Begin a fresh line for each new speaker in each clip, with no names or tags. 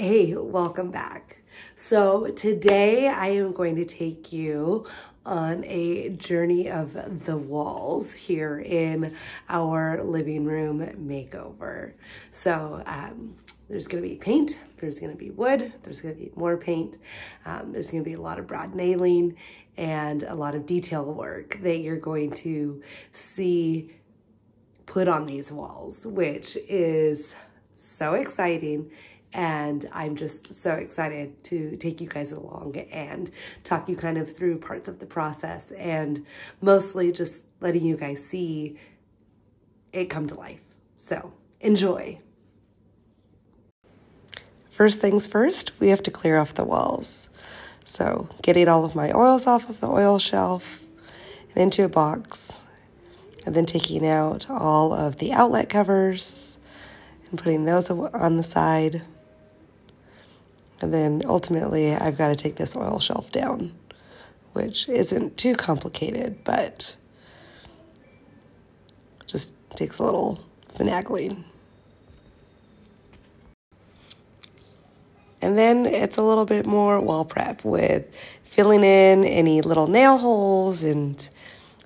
Hey, welcome back. So today I am going to take you on a journey of the walls here in our living room makeover. So there's going to be paint, there's going to be wood, there's going to be more paint, there's going to be a lot of broad nailing and a lot of detail work that you're going to see put on these walls, which is so exciting. And I'm just so excited to take you guys along and talk you kind of through parts of the process and mostly just letting you guys see it come to life. So enjoy. First things first, we have to clear off the walls. So getting all of my oils off of the oil shelf and into a box, and then taking out all of the outlet covers and putting those on the side. And then ultimately, I've got to take this oil shelf down, which isn't too complicated, but just takes a little finagling. And then it's a little bit more wall prep with filling in any little nail holes and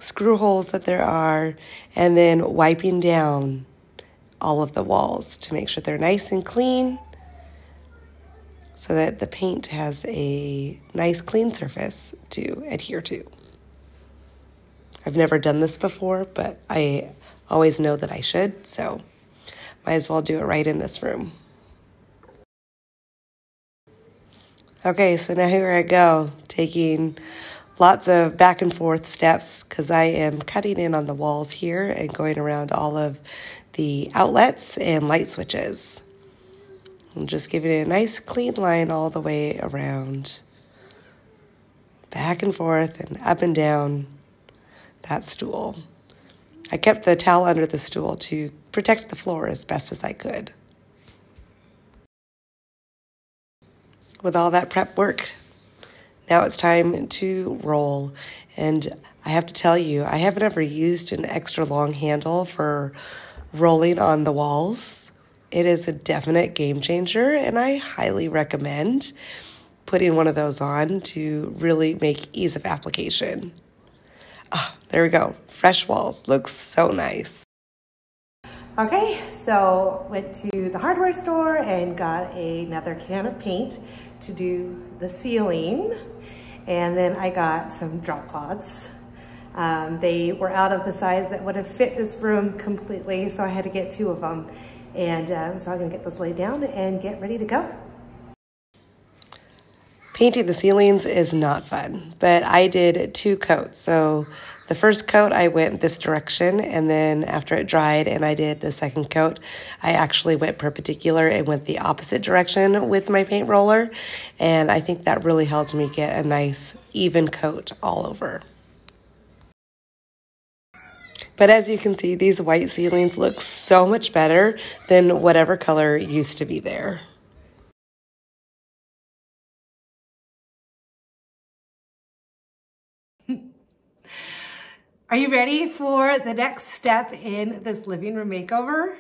screw holes that there are, and then wiping down all of the walls to make sure they're nice and clean, so that the paint has a nice clean surface to adhere to. I've never done this before, but I always know that I should, so might as well do it right in this room. Okay, so now here I go, taking lots of back and forth steps because I am cutting in on the walls here and going around all of the outlets and light switches. I'm just giving it a nice clean line all the way around, back and forth and up and down that stool. I kept the towel under the stool to protect the floor as best as I could. With all that prep work, now it's time to roll. And I have to tell you, I haven't ever used an extra long handle for rolling on the walls. It is a definite game changer, and I highly recommend putting one of those on to really make ease of application. There we go. Fresh walls. Looks so nice. Okay, so went to the hardware store and got another can of paint to do the ceiling. And then I got some drop cloths. They were out of the size that would have fit this room completely, so I had to get 2 of them. And so I'm gonna get this laid down and get ready to go. Painting the ceilings is not fun, but I did 2 coats. So the first coat, I went this direction, and then after it dried and I did the second coat, I actually went perpendicular and went the opposite direction with my paint roller. And I think that really helped me get a nice even coat all over. But as you can see, these white ceilings look so much better than whatever color used to be there. Are you ready for the next step in this living room makeover?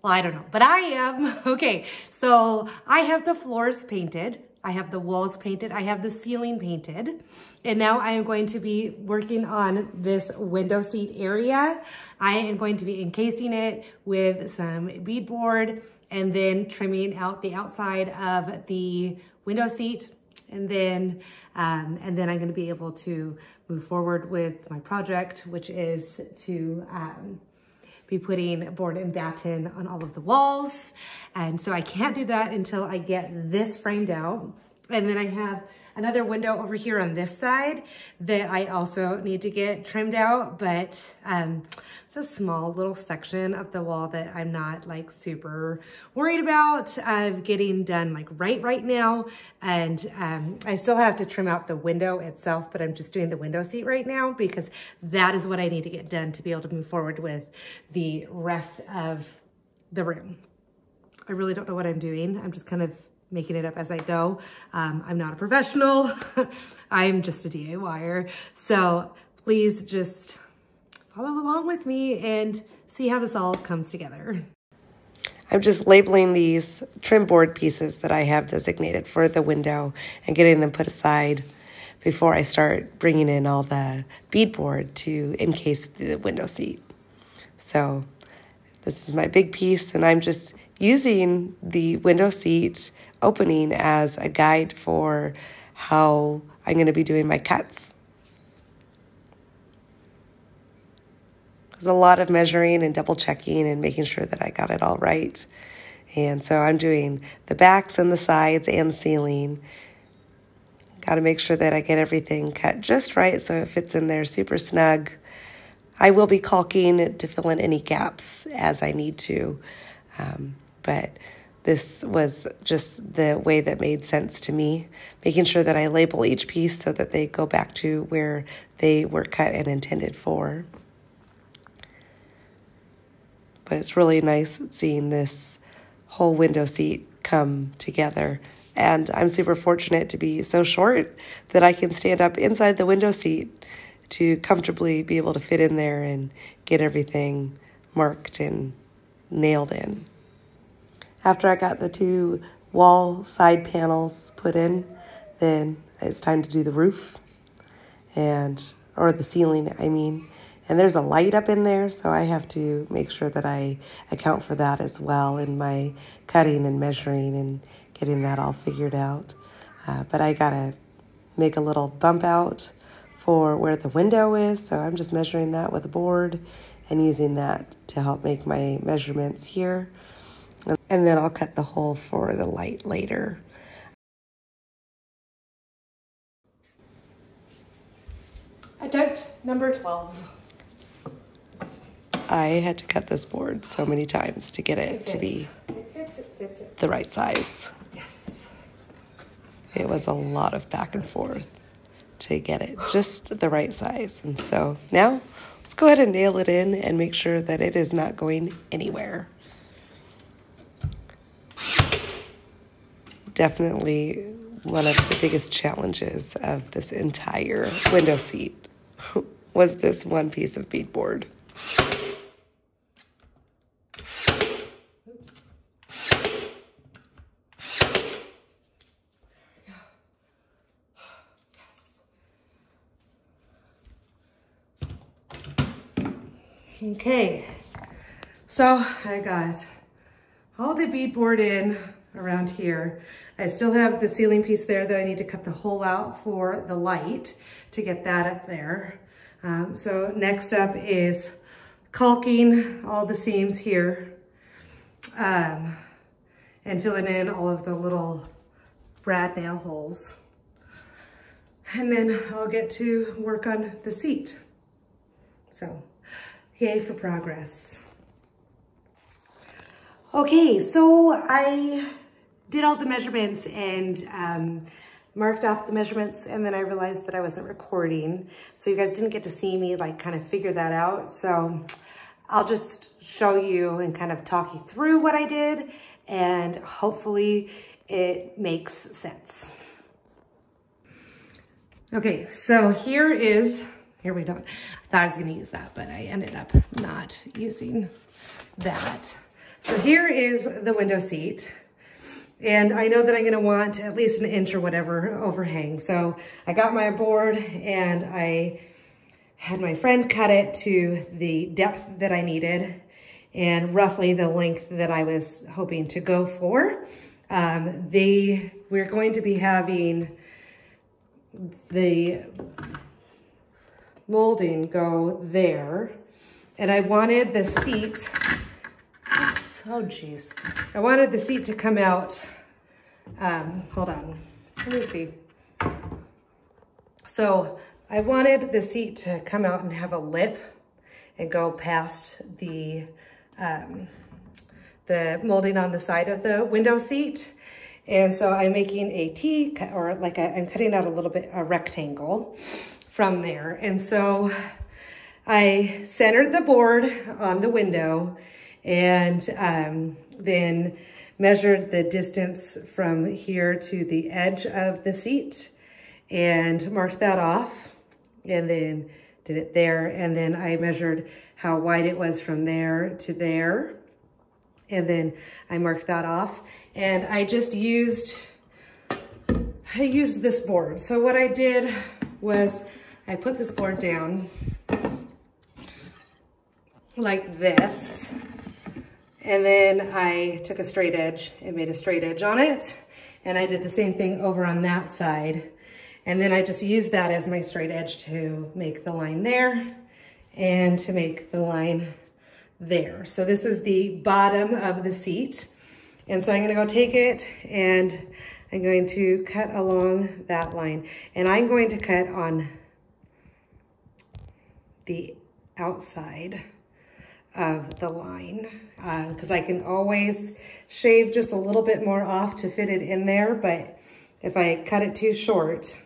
Well, I don't know, but I am. Okay, so I have the floors painted. I have the walls painted. I have the ceiling painted. And now I am going to be working on this window seat area. I am going to be encasing it with some beadboard and then trimming out the outside of the window seat. And then I'm going to be able to move forward with my project, which is to be putting board and batten on all of the walls. And so I can't do that until I get this framed out. And then I have another window over here on this side that I also need to get trimmed out, but it's a small little section of the wall that I'm not like super worried about getting done like right now. And I still have to trim out the window itself, but I'm just doing the window seat right now because that is what I need to get done to be able to move forward with the rest of the room. I really don't know what I'm doing. I'm just kind of making it up as I go. I'm not a professional. I'm just a DIYer. So please just follow along with me and see how this all comes together.
I'm just labeling these trim board pieces that I have designated for the window and getting them put aside before I start bringing in all the beadboard to encase the window seat. So this is my big piece, and I'm just using the window seat opening as a guide for how I'm going to be doing my cuts. There's a lot of measuring and double checking and making sure that I got it all right. And so I'm doing the backs and the sides and the ceiling. Got to make sure that I get everything cut just right so it fits in there super snug. I will be caulking to fill in any gaps as I need to, but this was just the way that made sense to me, making sure that I label each piece so that they go back to where they were cut and intended for. But it's really nice seeing this whole window seat come together. And I'm super fortunate to be so short that I can stand up inside the window seat to comfortably be able to fit in there and get everything marked and nailed in. After I got the 2 wall side panels put in, then it's time to do the roof or the ceiling, I mean. And there's a light up in there, so I have to make sure that I account for that as well in my cutting and measuring and getting that all figured out. But I gotta make a little bump out for where the window is, so I'm just measuring that with a board and using that to help make my measurements here. And then I'll cut the hole for the light later.
Attempt number 12.
I had to cut this board so many times to get it to be the right size.
Yes.
It was a lot of back and forth to get it just the right size. And so now let's go ahead and nail it in and make sure that it is not going anywhere. Definitely one of the biggest challenges of this entire window seat was this one piece of beadboard.
Oops. Yes. Okay, so I got all the beadboard in around here. I still have the ceiling piece there that I need to cut the hole out for the light to get that up there. So next up is caulking all the seams here and filling in all of the little brad nail holes. And then I'll get to work on the seat. So yay for progress. Okay, so I did all the measurements and marked off the measurements, and then I realized that I wasn't recording. So you guys didn't get to see me like kind of figure that out. So I'll just show you and kind of talk you through what I did, and hopefully it makes sense. Okay, so here we don't, I thought I was gonna use that, but I ended up not using that. So here is the window seat. And I know that I'm gonna want at least an inch or whatever overhang. So I got my board and I had my friend cut it to the depth that I needed and roughly the length that I was hoping to go for. We're going to be having the molding go there. And I wanted the seat, oops, oh geez. I wanted the seat to come out, hold on, let me see. So I wanted the seat to come out and have a lip and go past the molding on the side of the window seat. And so I'm making a T, or like I'm cutting out a little bit, a rectangle from there. And so I centered the board on the window and then measured the distance from here to the edge of the seat and marked that off, and then did it there. And then I measured how wide it was from there to there. And then I marked that off, and I just used this board. So what I did was I put this board down like this, and then I took a straight edge and made a straight edge on it, and I did the same thing over on that side, and then I just used that as my straight edge to make the line there and to make the line there. So this is the bottom of the seat, and so I'm gonna go take it and I'm going to cut along that line, and I'm going to cut on the outside of the line, because I can always shave just a little bit more off to fit it in there. But if I cut it too short,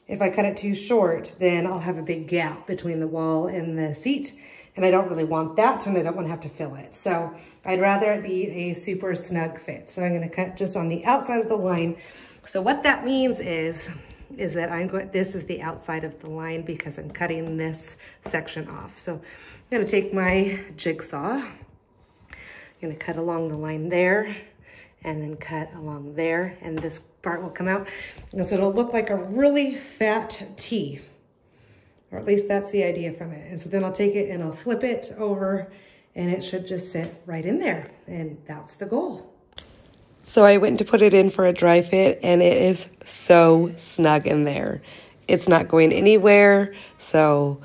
then I'll have a big gap between the wall and the seat, and I don't really want that, and I don't want to have to fill it. So I'd rather it be a super snug fit. So I'm going to cut just on the outside of the line. So what that means is that this is the outside of the line because I'm cutting this section off. So I'm going to take my jigsaw, I'm going to cut along the line there, and then cut along there, and this part will come out. And so it'll look like a really fat T, or at least that's the idea from it. And so then I'll take it and I'll flip it over, and it should just sit right in there, and that's the goal.
So I went to put it in for a dry fit, and it is so snug in there. It's not going anywhere, so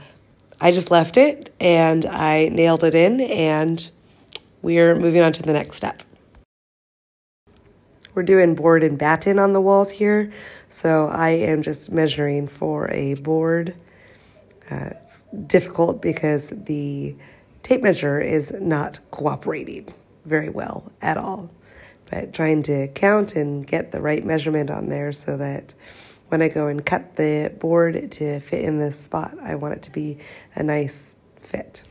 I just left it, and I nailed it in, and we're moving on to the next step. We're doing board and batten on the walls here, so I am just measuring for a board. It's difficult because the tape measure is not cooperating very well at all. But trying to count and get the right measurement on there so that when I go and cut the board to fit in this spot, I want it to be a nice fit.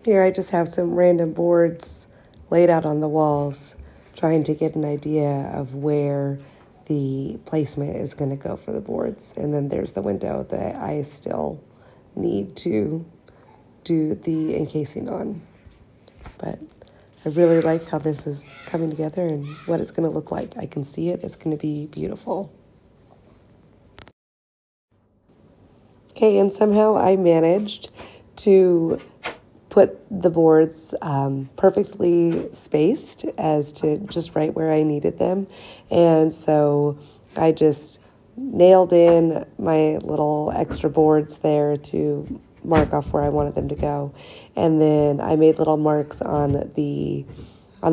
Here I just have some random boards laid out on the walls, trying to get an idea of where the placement is going to go for the boards. And then there's the window that I still need to do the encasing on. But I really like how this is coming together and what it's going to look like. I can see it. It's going to be beautiful. Okay, and somehow I managed to put the boards perfectly spaced as to just right where I needed them. And so I just nailed in my little extra boards there to mark off where I wanted them to go. And then I made little marks on the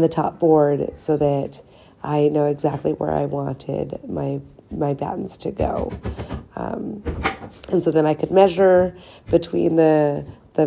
top board so that I know exactly where I wanted my battens to go. And so then I could measure between the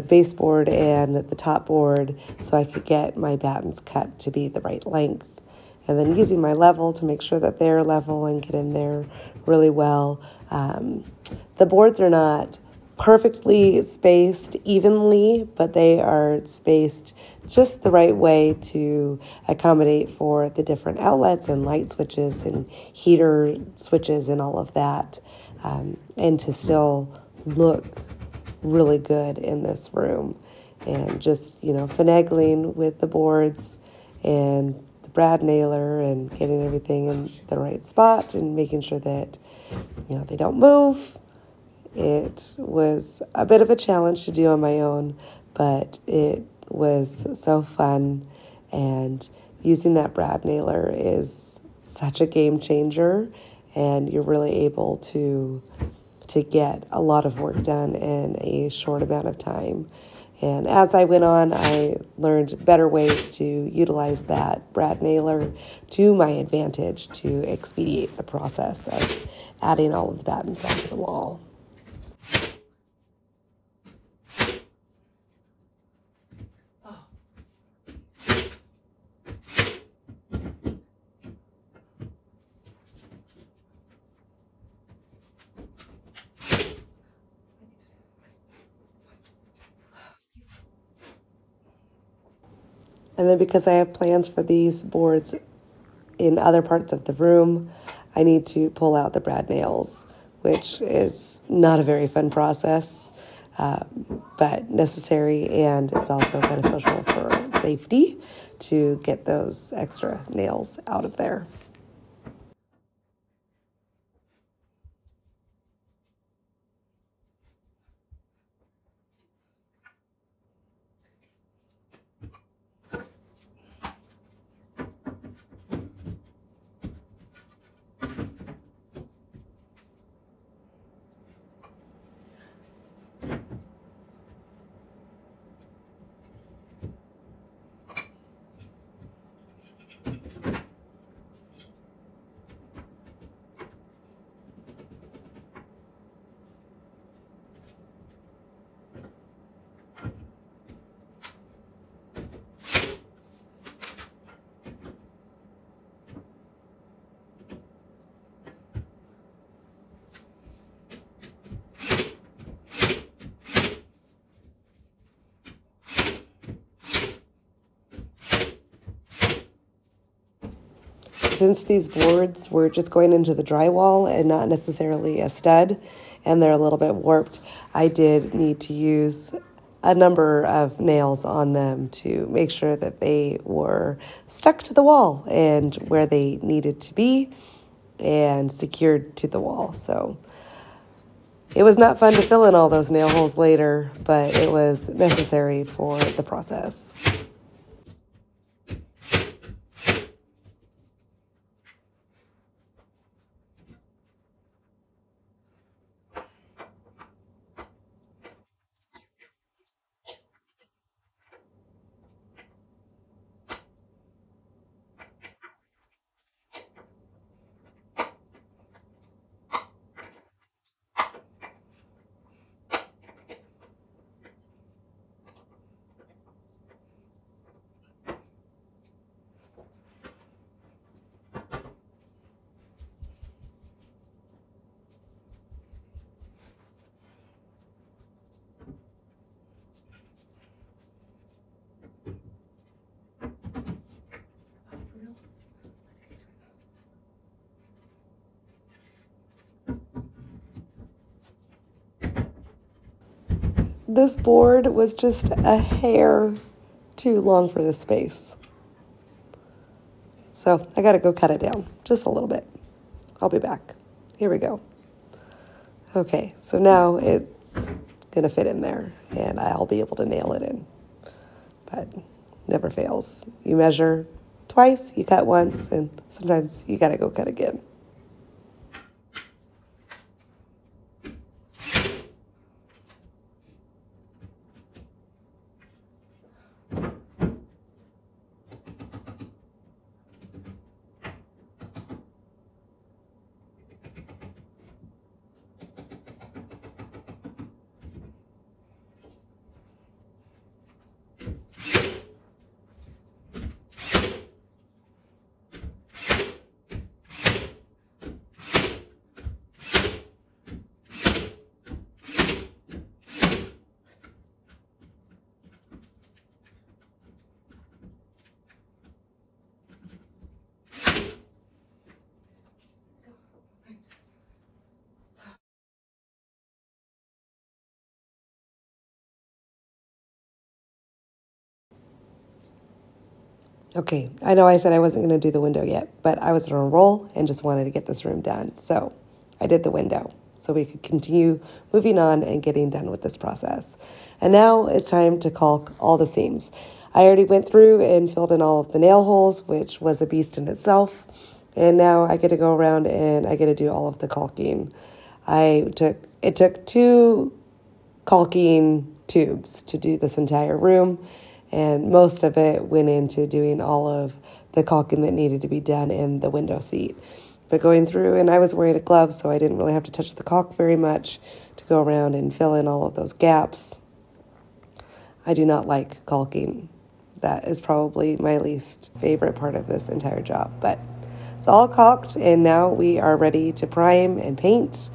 baseboard and the top board so I could get my battens cut to be the right length. And then using my level to make sure that they're level and get in there really well. The boards are not perfectly spaced evenly, but they are spaced just the right way to accommodate for the different outlets and light switches and heater switches and all of that, and to still look really good in this room. And just, finagling with the boards and the brad nailer and getting everything in the right spot and making sure that, they don't move. It was a bit of a challenge to do on my own, but it was so fun, and using that brad nailer is such a game changer, and you're really able to get a lot of work done in a short amount of time. And as I went on, I learned better ways to utilize that brad nailer to my advantage to expedite the process of adding all of the battens onto the wall. And then because I have plans for these boards in other parts of the room, I need to pull out the brad nails, which is not a very fun process. but necessary, and it's also beneficial for safety to get those extra nails out of there. Since these boards were just going into the drywall and not necessarily a stud, and they're a little bit warped, I did need to use a number of nails on them to make sure that they were stuck to the wall and where they needed to be and secured to the wall. So it was not fun to fill in all those nail holes later, but it was necessary for the process. This board was just a hair too long for this space. So I gotta go cut it down just a little bit. I'll be back. Here we go. Okay, so now it's gonna fit in there and I'll be able to nail it in. But never fails. You measure twice, you cut once, and sometimes you gotta go cut again. Okay, I know I said I wasn't going to do the window yet, but I was on a roll and just wanted to get this room done. So I did the window so we could continue moving on and getting done with this process. And now it's time to caulk all the seams. I already went through and filled in all of the nail holes, which was a beast in itself. And now I get to go around and I get to do all of the caulking. It took 2 caulking tubes to do this entire room. And most of it went into doing all of the caulking that needed to be done in the window seat. But going through, and I was wearing a glove, so I didn't really have to touch the caulk very much to go around and fill in all of those gaps. I do not like caulking. That is probably my least favorite part of this entire job. But it's all caulked, and now we are ready to prime and paint.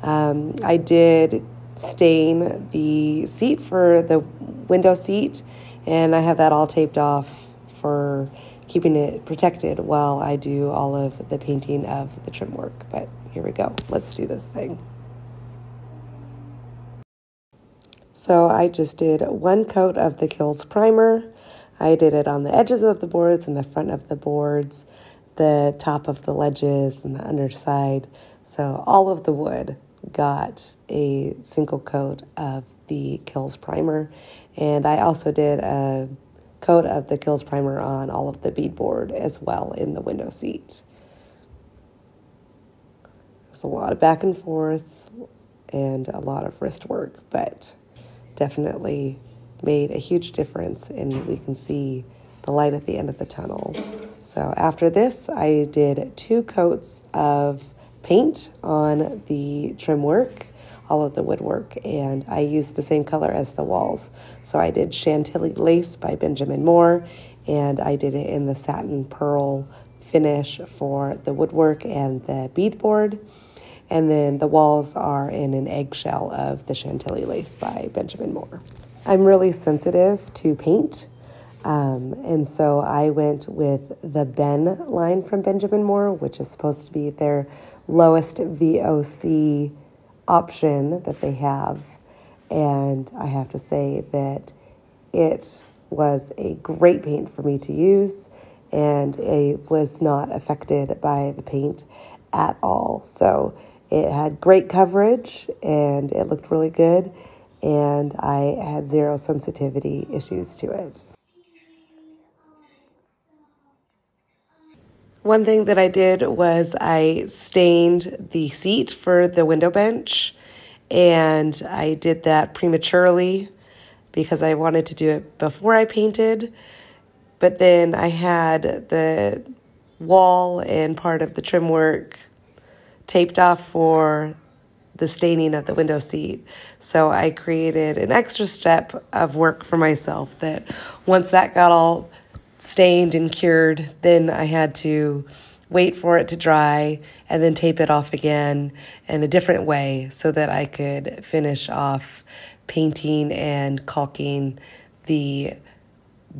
I did stain the seat for the window seat, and I have that all taped off for keeping it protected while I do all of the painting of the trim work. But here we go. Let's do this thing. So I just did one coat of the Kills primer. I did it on the edges of the boards and the front of the boards, the top of the ledges and the underside. So all of the wood got a single coat of the Kills primer. And I also did a coat of the Kills primer on all of the beadboard as well in the window seat. There's a lot of back and forth and a lot of wrist work, but definitely made a huge difference, and we can see the light at the end of the tunnel. So after this, I did 2 coats of paint on the trim work, all of the woodwork, and I used the same color as the walls. So I did Chantilly Lace by Benjamin Moore, and I did it in the satin pearl finish for the woodwork and the beadboard. And then the walls are in an eggshell of the Chantilly Lace by Benjamin Moore. I'm really sensitive to paint, and so I went with the Ben line from Benjamin Moore, which is supposed to be their lowest VOC option that they have. And I have to say that it was a great paint for me to use, and it was not affected by the paint at all. So it had great coverage and it looked really good, and I had 0 sensitivity issues to it. One thing that I did was I stained the seat for the window bench, and I did that prematurely because I wanted to do it before I painted. But then I had the wall and part of the trim work taped off for the staining of the window seat. So I created an extra step of work for myself that once that got all stained and cured, then I had to wait for it to dry and then tape it off again in a different way so that I could finish off painting and caulking the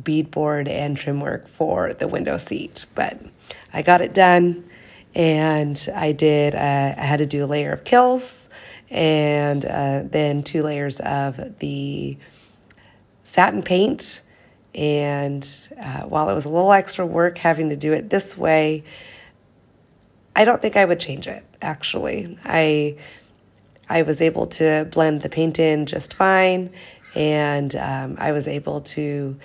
beadboard and trim work for the window seat. But I got it done, and I had to do a layer of Kills and then 2 layers of the satin paint. And while it was a little extra work having to do it this way, I don't think I would change it, actually. I was able to blend the paint in just fine, and I was able to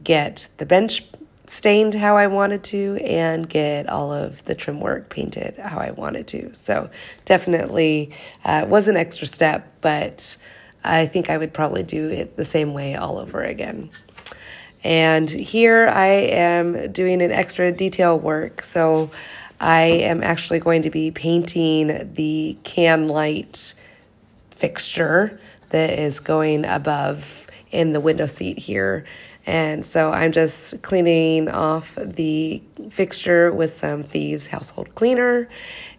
get the bench stained how I wanted to and get all of the trim work painted how I wanted to. So definitely was an extra step, but I think I would probably do it the same way all over again. And here I am doing an extra detail work. So I am actually going to be painting the can light fixture that is going above in the window seat here. And so I'm just cleaning off the fixture with some Thieves Household Cleaner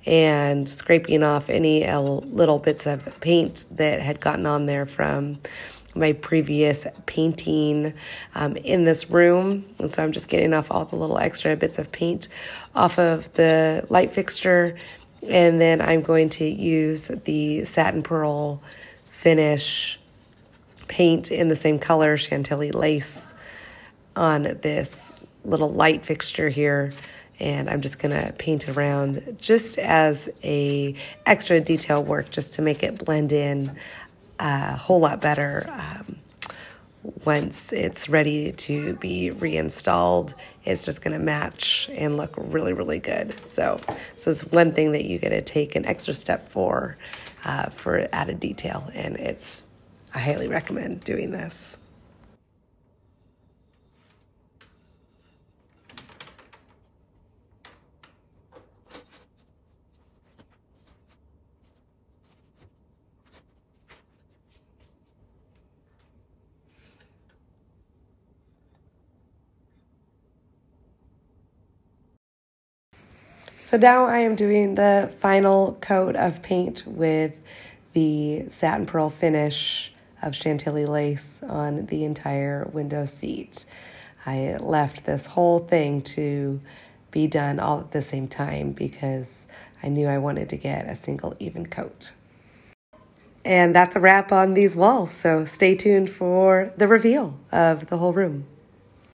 and scraping off any little bits of paint that had gotten on there from my previous painting in this room. And so I'm just getting off all the little extra bits of paint off of the light fixture. And then I'm going to use the satin pearl finish paint in the same color, Chantilly Lace, on this little light fixture here. And I'm just going to paint around just as a extra detail work, just to make it blend in a whole lot better once it's ready to be reinstalled. It's just going to match and look really, really good. So this is one thing that you get to take an extra step for added detail, and I highly recommend doing this. So now I am doing the final coat of paint with the satin pearl finish of Chantilly Lace on the entire window seat. I left this whole thing to be done all at the same time because I knew I wanted to get a single even coat. And that's a wrap on these walls, so stay tuned for the reveal of the whole room.